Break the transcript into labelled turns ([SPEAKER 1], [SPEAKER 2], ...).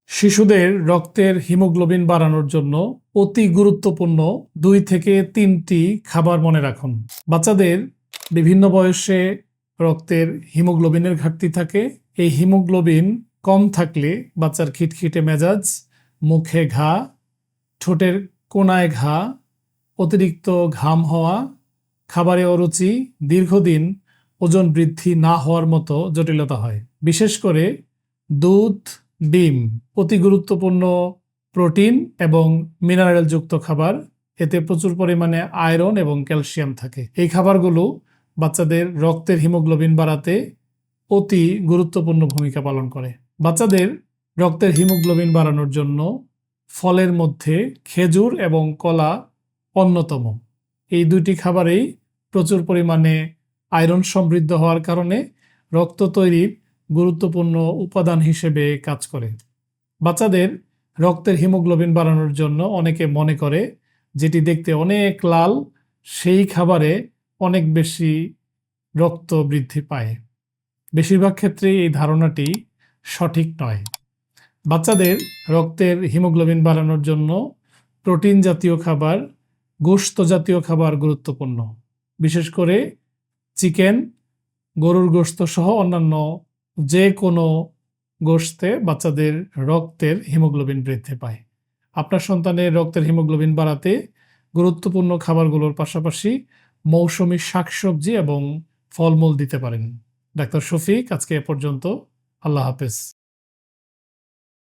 [SPEAKER 1] শিশুদের রক্তের হিমোগ্লোবিন বাড়ানোর জন্য অতি গুরুত্বপূর্ণ 2 থেকে 3টি খাবার মনে রাখুন। বাচ্চাদের বিভিন্ন বয়সে রক্তের হিমোগ্লোবিনের ঘাটতি থাকে। এই হিমোগ্লোবিন কম থাকলে বাচ্চার খিটখিটে মেজাজ, মুখে ঘা, ঠোঁটের কোণায় ঘা, অতিরিক্ত ঘাম হওয়া, খাবারে অরুচি, দীর্ঘদিন ওজন বৃদ্ধি না হওয়ার মতো জটিলতা হয়। বিশেষ করে দুধ, ডিম অতি গুরুত্বপূর্ণ প্রোটিন এবং মিনারেলযুক্ত খাবার। এতে প্রচুর পরিমাণে আয়রন এবং ক্যালসিয়াম থাকে। এই খাবারগুলো বাচ্চাদের রক্তের হিমোগ্লোবিন বাড়াতে অতি গুরুত্বপূর্ণ ভূমিকা পালন করে। বাচ্চাদের রক্তের হিমোগ্লোবিন বাড়ানোর জন্য ফলের মধ্যে খেজুর এবং কলা অন্যতম। এই 2টি খাবারেই প্রচুর পরিমাণে আয়রন সমৃদ্ধ হওয়ার কারণে রক্ত তৈরির গুরুত্বপূর্ণ উপাদান হিসেবে কাজ করে। বাচ্চাদের রক্তের হিমোগ্লোবিন বাড়ানোর জন্য অনেকে মনে করে যেটি দেখতে অনেক লাল সেই খাবারে অনেক বেশি রক্ত বৃদ্ধি পায়। বেশিরভাগ ক্ষেত্রে এই ধারণাটি সঠিক নয়। বাচ্চাদের রক্তের হিমোগ্লোবিন বাড়ানোর জন্য প্রোটিন জাতীয় খাবার, গোশত জাতীয় খাবার গুরুত্বপূর্ণ। বিশেষ করে চিকেন, গরুর গোশত সহ অন্যান্য যে কোনো গোশতে বাচ্চাদের রক্তের হিমোগ্লোবিন বৃদ্ধি পায়। আপনার সন্তানের রক্তের হিমোগ্লোবিন বাড়াতে গুরুত্বপূর্ণ খাবারগুলোর পাশাপাশি মৌসুমী শাকসবজি এবং ফলমূল দিতে পারেন। ডাক্তার শফিক, আজকে এ পর্যন্ত। আল্লাহ হাফেজ।